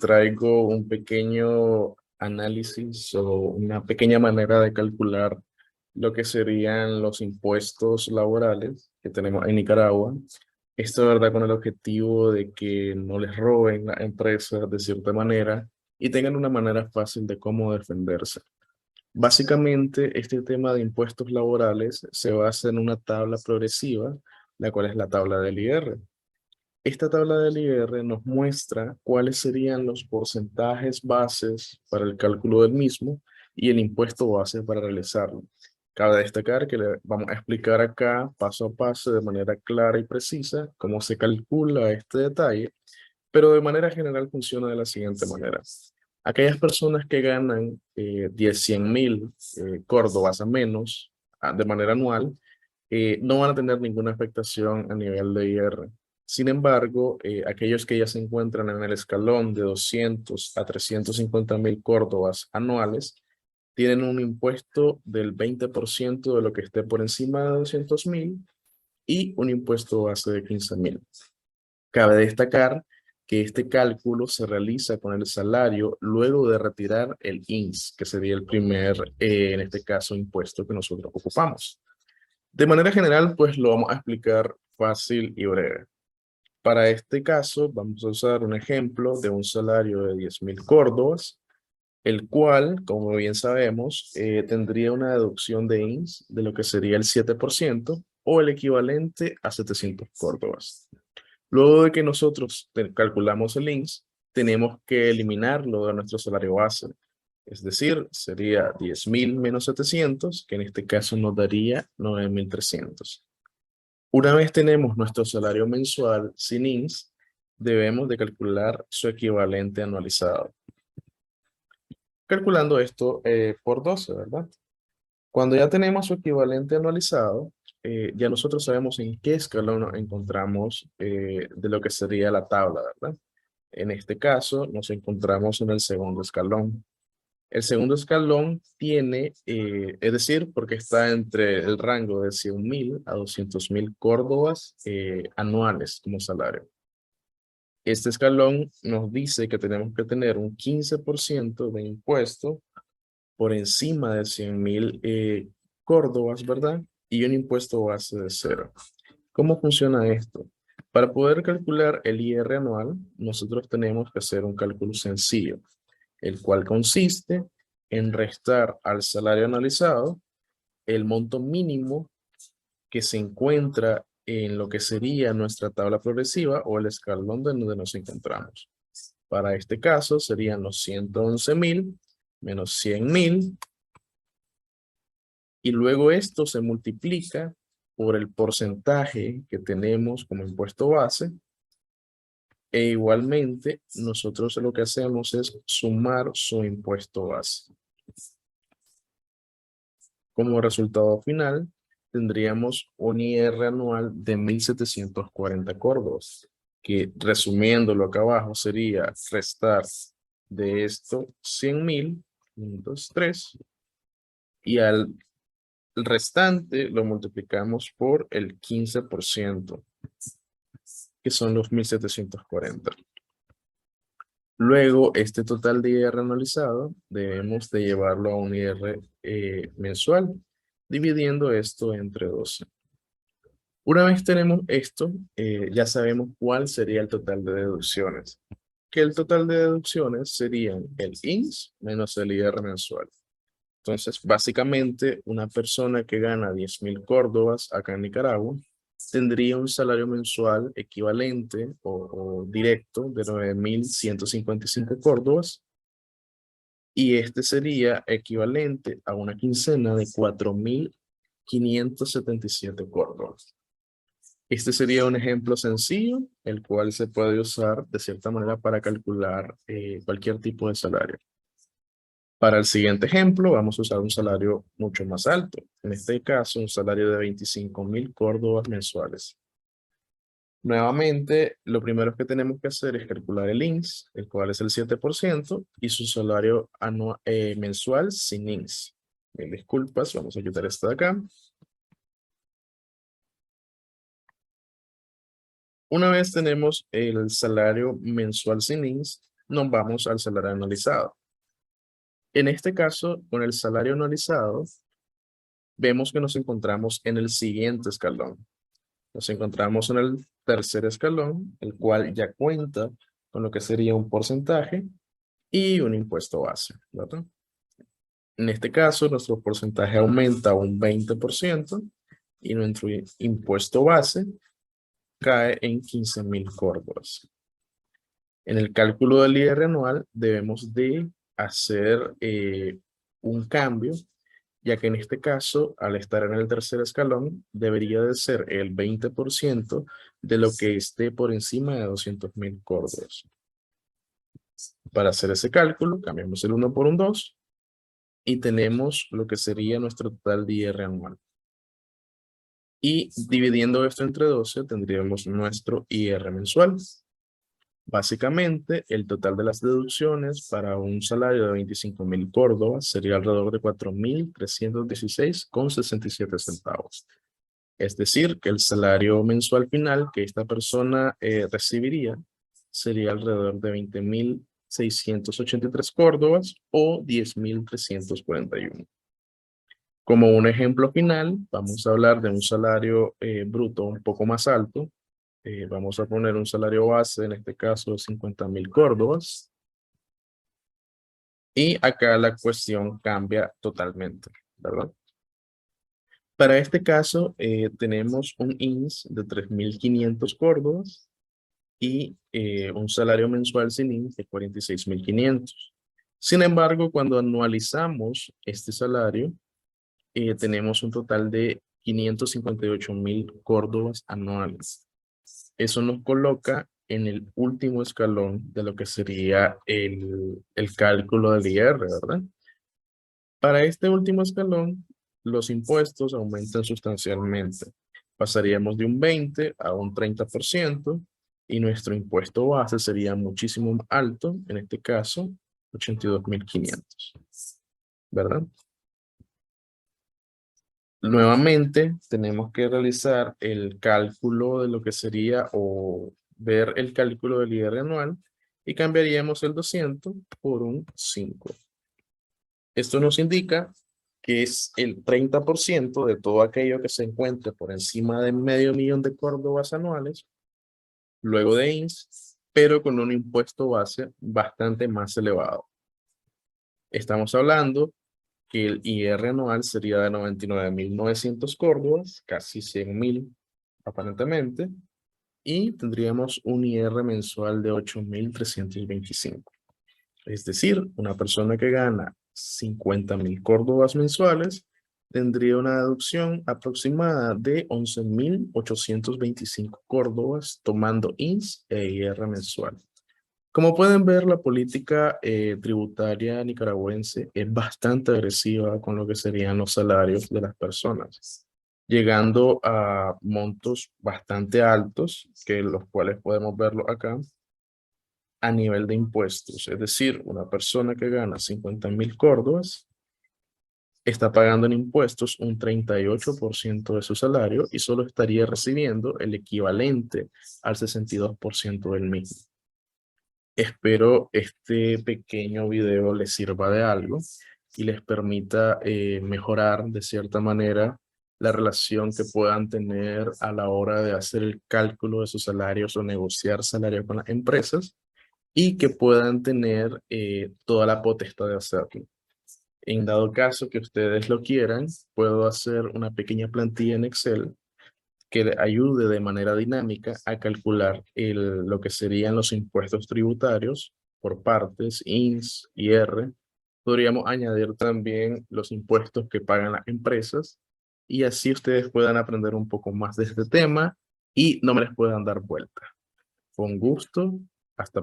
traigo un pequeño análisis o una pequeña manera de calcular lo que serían los impuestos laborales que tenemos en Nicaragua. Esto, de verdad, con el objetivo de que no les roben las empresas de cierta manera y tengan una manera fácil de cómo defenderse. Básicamente, este tema de impuestos laborales se basa en una tabla progresiva, la cual es la tabla del IR. Esta tabla del IR nos muestra cuáles serían los porcentajes bases para el cálculo del mismo y el impuesto base para realizarlo. Cabe destacar que le vamos a explicar acá paso a paso de manera clara y precisa cómo se calcula este detalle, pero de manera general funciona de la siguiente manera. Aquellas personas que ganan 100.000 córdobas a menos de manera anual, no van a tener ninguna afectación a nivel de IR. Sin embargo, aquellos que ya se encuentran en el escalón de 200 a 350.000 córdobas anuales, tienen un impuesto del 20% de lo que esté por encima de 200.000 y un impuesto base de 15.000. Cabe destacar que este cálculo se realiza con el salario luego de retirar el INS, que sería el primer, en este caso, impuesto que nosotros ocupamos. De manera general, pues lo vamos a explicar fácil y breve. Para este caso, vamos a usar un ejemplo de un salario de 10.000 córdobas, el cual, como bien sabemos, tendría una deducción de INS de lo que sería el 7% o el equivalente a 700 córdobas. Luego de que nosotros calculamos el INS, tenemos que eliminarlo de nuestro salario base. Es decir, sería 10.000 menos 700, que en este caso nos daría 9.300. Una vez tenemos nuestro salario mensual sin INS, debemos de calcular su equivalente anualizado. Calculando esto por 12, ¿verdad? Cuando ya tenemos su equivalente anualizado, ya nosotros sabemos en qué escalón nos encontramos de lo que sería la tabla, ¿verdad? En este caso, nos encontramos en el segundo escalón. El segundo escalón tiene, es decir, porque está entre el rango de 100.000 a 200.000 córdobas anuales como salario. Este escalón nos dice que tenemos que tener un 15% de impuesto por encima de 100.000 córdobas, ¿verdad? Y un impuesto base de cero. ¿Cómo funciona esto? Para poder calcular el IR anual, nosotros tenemos que hacer un cálculo sencillo, el cual consiste en restar al salario anualizado el monto mínimo que se encuentra en lo que sería nuestra tabla progresiva o el escalón donde nos encontramos. Para este caso serían los 111.000 menos 100.000 y luego esto se multiplica por el porcentaje que tenemos como impuesto base e igualmente nosotros lo que hacemos es sumar su impuesto base. Como resultado final tendríamos un IR anual de 1.740 córdobas, que resumiéndolo acá abajo sería restar de esto 100.000, 3, y al restante lo multiplicamos por el 15%, que son los 1.740. Luego, este total de IR anualizado debemos de llevarlo a un IR mensual, dividiendo esto entre 12. Una vez tenemos esto, ya sabemos cuál sería el total de deducciones. Que el total de deducciones serían el INS menos el IR mensual. Entonces, básicamente, una persona que gana 10.000 córdobas acá en Nicaragua tendría un salario mensual equivalente o directo de 9.155 córdobas y este sería equivalente a una quincena de 4.577 córdobas. Este sería un ejemplo sencillo, el cual se puede usar de cierta manera para calcular cualquier tipo de salario. Para el siguiente ejemplo, vamos a usar un salario mucho más alto. En este caso, un salario de 25.000 córdobas mensuales. Nuevamente, lo primero que tenemos que hacer es calcular el INS, el cual es el 7%, y su salario mensual sin INS. Mil disculpas, vamos a quitar esto de acá. Una vez tenemos el salario mensual sin INS, nos vamos al salario anualizado. En este caso, con el salario anualizado, vemos que nos encontramos en el siguiente escalón. Nos encontramos en el tercer escalón, el cual ya cuenta con lo que sería un porcentaje y un impuesto base, ¿verdad? En este caso, nuestro porcentaje aumenta a un 20% y nuestro impuesto base cae en 15.000 córdobas. En el cálculo del IR anual debemos de hacer un cambio, ya que en este caso, al estar en el tercer escalón, debería de ser el 20% de lo que esté por encima de 200.000 córdobas. Para hacer ese cálculo, cambiamos el 1 por un 2 y tenemos lo que sería nuestro total de IR anual. Y dividiendo esto entre 12, tendríamos nuestro IR mensual. Básicamente, el total de las deducciones para un salario de 25.000 córdobas sería alrededor de 4.316,67 centavos. Es decir, que el salario mensual final que esta persona recibiría sería alrededor de 20.683 córdobas o 10.341. Como un ejemplo final, vamos a hablar de un salario bruto un poco más alto. Vamos a poner un salario base, en este caso, de 50.000 córdobas. Y acá la cuestión cambia totalmente, ¿verdad? Para este caso, tenemos un INS de 3.500 córdobas y un salario mensual sin INS de 46.500. Sin embargo, cuando anualizamos este salario, tenemos un total de 558.000 córdobas anuales. Eso nos coloca en el último escalón de lo que sería el cálculo del IR, ¿verdad? Para este último escalón, los impuestos aumentan sustancialmente. Pasaríamos de un 20 a un 30% y nuestro impuesto base sería muchísimo más alto, en este caso, 82.500, ¿verdad? Nuevamente, tenemos que realizar el cálculo de lo que sería o ver el cálculo del IR anual y cambiaríamos el 200 por un 5. Esto nos indica que es el 30% de todo aquello que se encuentre por encima de medio millón de córdobas anuales, luego de INS, pero con un impuesto base bastante más elevado. Estamos hablando que el IR anual sería de 99.900 córdobas, casi 100.000 aparentemente, y tendríamos un IR mensual de 8.325. Es decir, una persona que gana 50.000 córdobas mensuales tendría una deducción aproximada de 11.825 córdobas tomando INS e IR mensual. Como pueden ver, la política tributaria nicaragüense es bastante agresiva con lo que serían los salarios de las personas, llegando a montos bastante altos, que los cuales podemos verlo acá, a nivel de impuestos. Es decir, una persona que gana 50.000 córdobas está pagando en impuestos un 38% de su salario y solo estaría recibiendo el equivalente al 62% del mismo. Espero este pequeño video les sirva de algo y les permita mejorar de cierta manera la relación que puedan tener a la hora de hacer el cálculo de sus salarios o negociar salario con las empresas y que puedan tener toda la potestad de hacerlo. En dado caso que ustedes lo quieran, puedo hacer una pequeña plantilla en Excel que le ayude de manera dinámica a calcular lo que serían los impuestos tributarios por partes, INS, IR. Podríamos añadir también los impuestos que pagan las empresas y así ustedes puedan aprender un poco más de este tema y no me les puedan dar vuelta. Con gusto, hasta